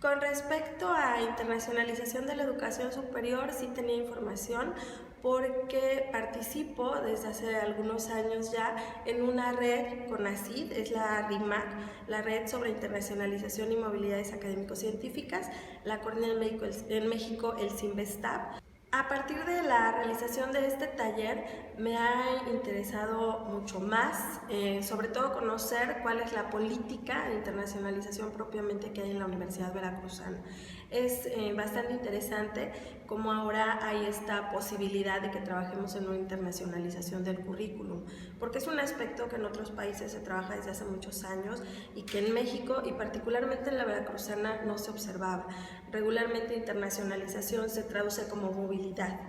Con respecto a internacionalización de la educación superior, sí tenía información porque participo desde hace algunos años ya en una red CONACYT, es la RIMAC, la Red sobre Internacionalización y Movilidades Académico-Científicas, la coordina en México el CIMBESTAB. A partir de la realización de este taller me ha interesado mucho más, sobre todo conocer cuál es la política de internacionalización propiamente que hay en la Universidad Veracruzana. Es bastante interesante cómo ahora hay esta posibilidad de que trabajemos en una internacionalización del currículum, porque es un aspecto que en otros países se trabaja desde hace muchos años y que en México y particularmente en la Veracruzana no se observaba. Regularmente internacionalización se traduce como movilidad.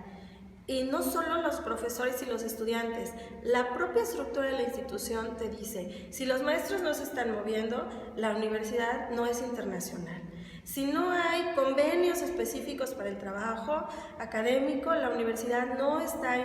Y no solo los profesores y los estudiantes, la propia estructura de la institución te dice, si los maestros no se están moviendo, la universidad no es internacional. Si no hay convenios específicos para el trabajo académico, la universidad no está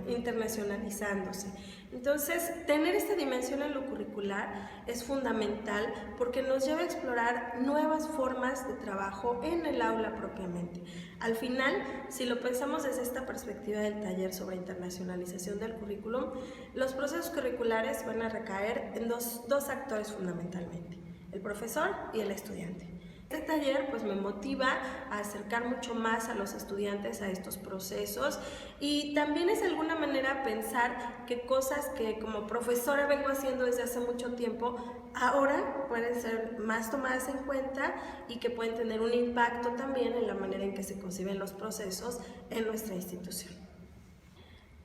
internacionalizándose. Entonces, tener esta dimensión en lo curricular es fundamental porque nos lleva a explorar nuevas formas de trabajo en el aula propiamente. Al final, si lo pensamos desde esta perspectiva del taller sobre internacionalización del currículum, los procesos curriculares van a recaer en dos actores fundamentalmente, el profesor y el estudiante. Este taller pues me motiva a acercar mucho más a los estudiantes a estos procesos y también es de alguna manera pensar que cosas que como profesora vengo haciendo desde hace mucho tiempo ahora pueden ser más tomadas en cuenta y que pueden tener un impacto también en la manera en que se conciben los procesos en nuestra institución.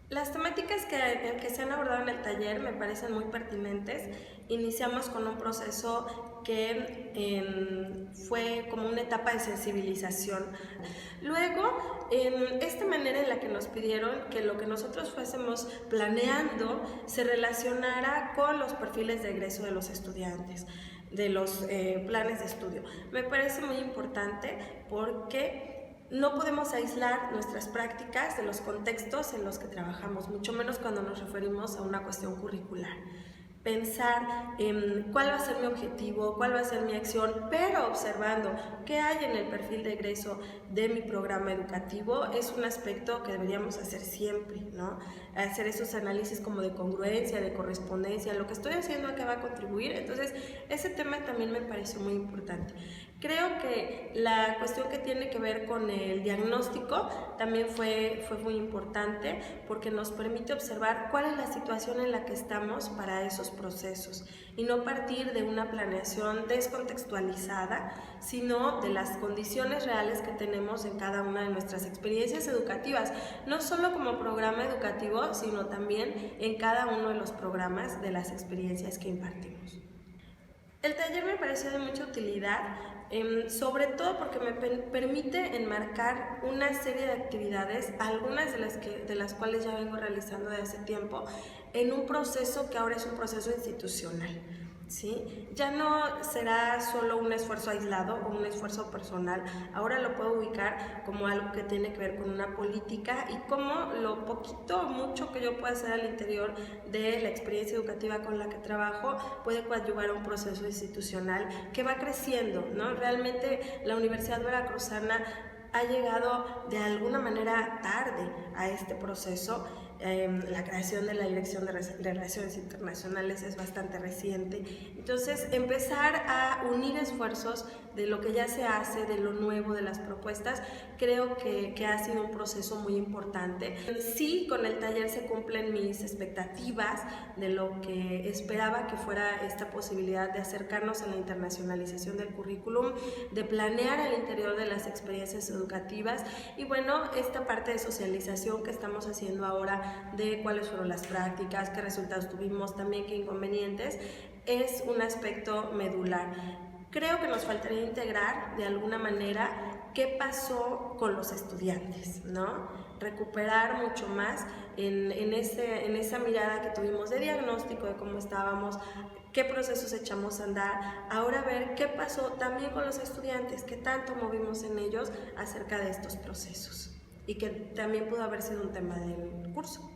Las temáticas que se han abordado en el taller me parecen muy pertinentes. Iniciamos con un proceso que fue como una etapa de sensibilización. Luego, esta manera en la que nos pidieron que lo que nosotros fuésemos planeando se relacionara con los perfiles de egreso de los estudiantes, de los planes de estudio. Me parece muy importante porque no podemos aislar nuestras prácticas de los contextos en los que trabajamos, mucho menos cuando nos referimos a una cuestión curricular. Pensar en cuál va a ser mi objetivo, cuál va a ser mi acción, pero observando qué hay en el perfil de egreso de mi programa educativo es un aspecto que deberíamos hacer siempre, ¿no? Hacer esos análisis como de congruencia, de correspondencia, lo que estoy haciendo a qué va a contribuir. Entonces, ese tema también me pareció muy importante. Creo que la cuestión que tiene que ver con el diagnóstico también fue muy importante porque nos permite observar cuál es la situación en la que estamos para esos procesos y no partir de una planeación descontextualizada, sino de las condiciones reales que tenemos en cada una de nuestras experiencias educativas, no solo como programa educativo, sino también en cada uno de los programas de las experiencias que impartimos. El taller me pareció de mucha utilidad, sobre todo porque me permite enmarcar una serie de actividades, algunas de las cuales ya vengo realizando desde hace tiempo, en un proceso que ahora es un proceso institucional. ¿Sí? Ya no será solo un esfuerzo aislado o un esfuerzo personal, ahora lo puedo ubicar como algo que tiene que ver con una política y cómo lo poquito o mucho que yo pueda hacer al interior de la experiencia educativa con la que trabajo puede coadyuvar a un proceso institucional que va creciendo, ¿no? Realmente la Universidad Veracruzana ha llegado de alguna manera tarde a este proceso. La creación de la Dirección de Relaciones Internacionales es bastante reciente. Entonces, empezar a unir esfuerzos de lo que ya se hace, de lo nuevo, de las propuestas, creo que ha sido un proceso muy importante. Sí, con el taller se cumplen mis expectativas de lo que esperaba que fuera esta posibilidad de acercarnos a la internacionalización del currículum, de planear al interior de las experiencias educativas y bueno, esta parte de socialización que estamos haciendo ahora de cuáles fueron las prácticas, qué resultados tuvimos, también qué inconvenientes, es un aspecto medular. Creo que nos faltaría integrar de alguna manera qué pasó con los estudiantes, ¿no? Recuperar mucho más en esa mirada que tuvimos de diagnóstico, de cómo estábamos, qué procesos echamos a andar, ahora ver qué pasó también con los estudiantes, qué tanto movimos en ellos acerca de estos procesos y que también pudo haber sido un tema del curso.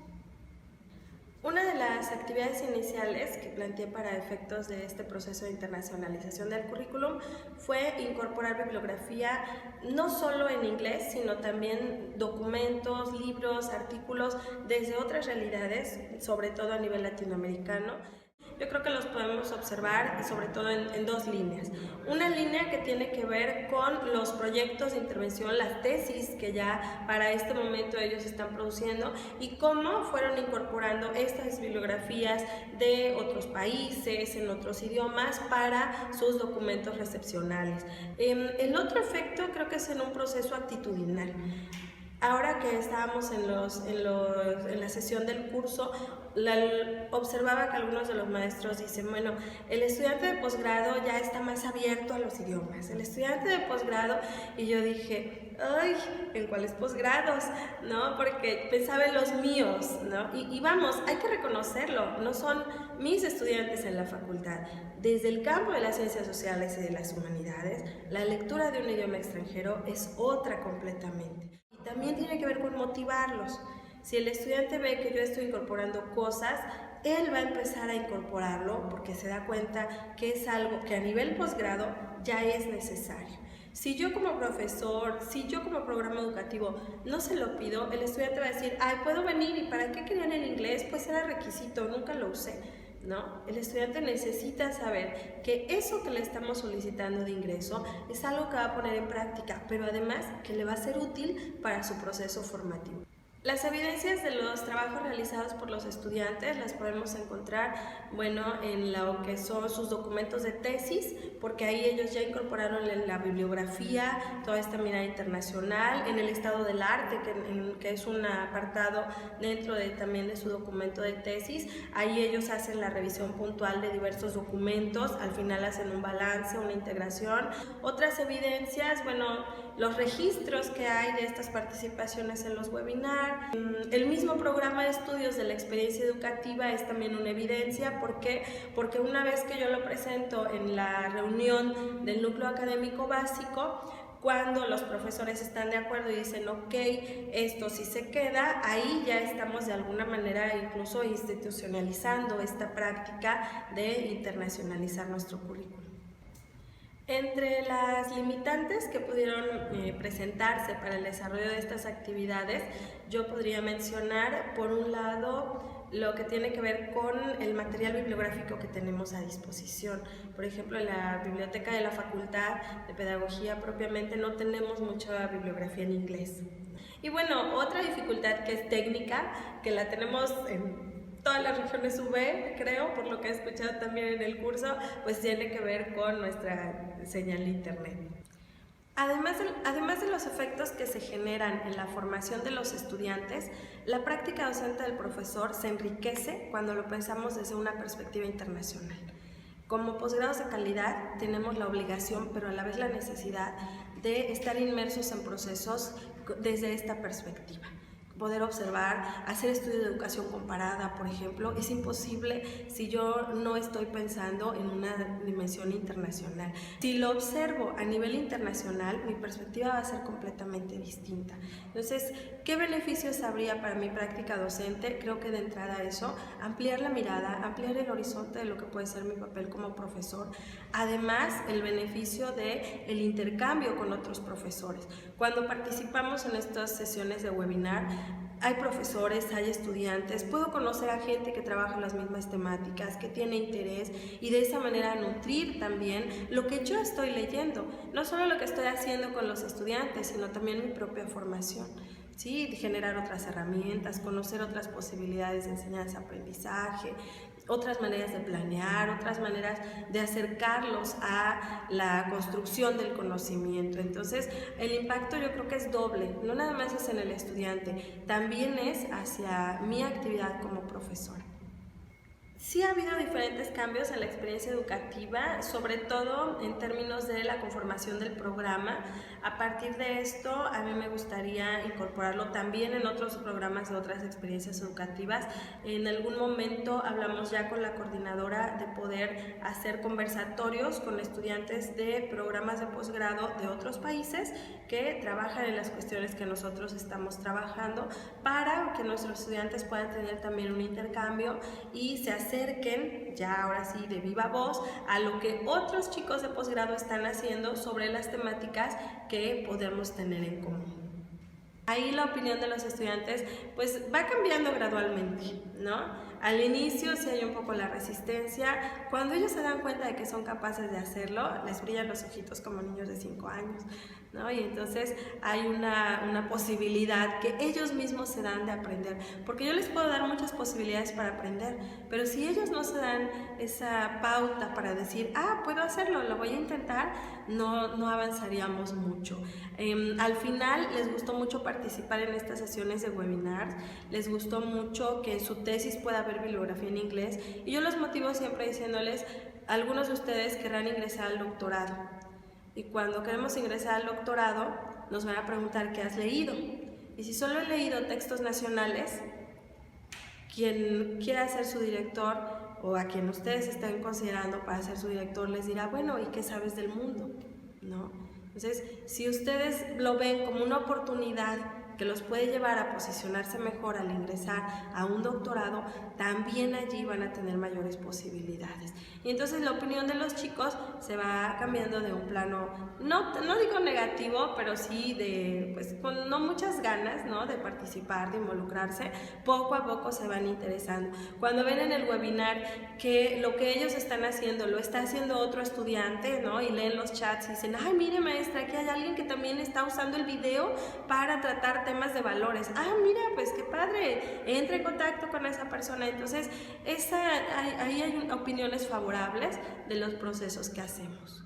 Una de las actividades iniciales que planteé para efectos de este proceso de internacionalización del currículum fue incorporar bibliografía no solo en inglés, sino también documentos, libros, artículos desde otras realidades, sobre todo a nivel latinoamericano. Yo creo que los podemos observar sobre todo en dos líneas. Una línea que tiene que ver con los proyectos de intervención, las tesis que ya para este momento ellos están produciendo y cómo fueron incorporando estas bibliografías de otros países, en otros idiomas, para sus documentos recepcionales. El otro efecto creo que es en un proceso actitudinal. Ahora que estábamos en la sesión del curso, observaba que algunos de los maestros dicen, bueno, el estudiante de posgrado ya está más abierto a los idiomas, el estudiante de posgrado, y yo dije, ay, ¿en cuáles posgrados? ¿No? Porque pensaba en los míos, ¿no? Y vamos, hay que reconocerlo, no son mis estudiantes en la facultad. Desde el campo de las ciencias sociales y de las humanidades, la lectura de un idioma extranjero es otra completamente. También tiene que ver con motivarlos. Si el estudiante ve que yo estoy incorporando cosas, él va a empezar a incorporarlo porque se da cuenta que es algo que a nivel posgrado ya es necesario. Si yo como profesor, si yo como programa educativo no se lo pido, el estudiante va a decir, ay, puedo venir, ¿y para qué querían el inglés? Pues era requisito, nunca lo usé. ¿No? El estudiante necesita saber que eso que le estamos solicitando de ingreso es algo que va a poner en práctica, pero además que le va a ser útil para su proceso formativo. Las evidencias de los trabajos realizados por los estudiantes las podemos encontrar, bueno, en lo que son sus documentos de tesis, porque ahí ellos ya incorporaron la bibliografía, toda esta mirada internacional, en el estado del arte, que es un apartado dentro también de su documento de tesis. Ahí ellos hacen la revisión puntual de diversos documentos, al final hacen un balance, una integración. Otras evidencias, bueno, los registros que hay de estas participaciones en los webinars. El mismo programa de estudios de la experiencia educativa es también una evidencia. ¿Por qué? Porque una vez que yo lo presento en la reunión del núcleo académico básico, cuando los profesores están de acuerdo y dicen, ok, esto sí se queda, ahí ya estamos de alguna manera incluso institucionalizando esta práctica de internacionalizar nuestro currículum. Entre las limitantes que pudieron presentarse para el desarrollo de estas actividades, yo podría mencionar, por un lado, lo que tiene que ver con el material bibliográfico que tenemos a disposición. Por ejemplo, en la biblioteca de la Facultad de Pedagogía propiamente no tenemos mucha bibliografía en inglés. Y bueno, otra dificultad que es técnica, que la tenemos en todas las regiones UV, creo, por lo que he escuchado también en el curso, pues tiene que ver con nuestra señal de internet. Además de los efectos que se generan en la formación de los estudiantes, la práctica docente del profesor se enriquece cuando lo pensamos desde una perspectiva internacional. Como posgrados de calidad tenemos la obligación, pero a la vez la necesidad de estar inmersos en procesos desde esta perspectiva. Poder observar, hacer estudios de educación comparada, por ejemplo, es imposible si yo no estoy pensando en una dimensión internacional. Si lo observo a nivel internacional, mi perspectiva va a ser completamente distinta. Entonces, ¿qué beneficios habría para mi práctica docente? Creo que de entrada eso, ampliar la mirada, ampliar el horizonte de lo que puede ser mi papel como profesor. Además, el beneficio del intercambio con otros profesores. Cuando participamos en estas sesiones de webinar, hay profesores, hay estudiantes, puedo conocer a gente que trabaja en las mismas temáticas, que tiene interés, y de esa manera nutrir también lo que yo estoy leyendo, no solo lo que estoy haciendo con los estudiantes, sino también mi propia formación. ¿Sí? Generar otras herramientas, conocer otras posibilidades de enseñanza-aprendizaje, otras maneras de planear, otras maneras de acercarlos a la construcción del conocimiento. Entonces, el impacto yo creo que es doble, no nada más es en el estudiante, también es hacia mi actividad como profesora. Sí ha habido diferentes cambios en la experiencia educativa, sobre todo en términos de la conformación del programa. A partir de esto, a mí me gustaría incorporarlo también en otros programas de otras experiencias educativas. En algún momento hablamos ya con la coordinadora de poder hacer conversatorios con estudiantes de programas de posgrado de otros países que trabajan en las cuestiones que nosotros estamos trabajando, para que nuestros estudiantes puedan tener también un intercambio y se acerquen, ya ahora sí de viva voz, a lo que otros chicos de posgrado están haciendo sobre las temáticas que podemos tener en común. Ahí la opinión de los estudiantes pues va cambiando gradualmente, ¿no? Al inicio sí hay un poco la resistencia. Cuando ellos se dan cuenta de que son capaces de hacerlo, les brillan los ojitos como niños de 5 años, ¿no? Y entonces hay una posibilidad que ellos mismos se dan de aprender, porque yo les puedo dar muchas posibilidades para aprender, pero si ellos no se dan esa pauta para decir, puedo hacerlo, lo voy a intentar, no avanzaríamos mucho. Al final les gustó mucho participar en estas sesiones de webinars, les gustó mucho que en su tesis pueda haber bibliografía en inglés, y yo los motivo siempre diciéndoles, algunos de ustedes querrán ingresar al doctorado, y cuando queremos ingresar al doctorado nos van a preguntar ¿qué has leído? Y si solo he leído textos nacionales, quien quiera ser su director o a quien ustedes estén considerando para ser su director les dirá, bueno, ¿y qué sabes del mundo? ¿No? Entonces, si ustedes lo ven como una oportunidad que los puede llevar a posicionarse mejor al ingresar a un doctorado, también allí van a tener mayores posibilidades. Y entonces la opinión de los chicos se va cambiando de un plano, no digo negativo, pero sí de, pues, con no muchas ganas, ¿no?, de participar, de involucrarse. Poco a poco se van interesando. Cuando ven en el webinar que lo que ellos están haciendo lo está haciendo otro estudiante, ¿no?, y leen los chats y dicen, ay, mire maestra, aquí hay alguien que también está usando el video para tratar temas de valores. Mira, pues qué padre, entre en contacto con esa persona. Entonces, ahí hay opiniones favorables de los procesos que hacemos.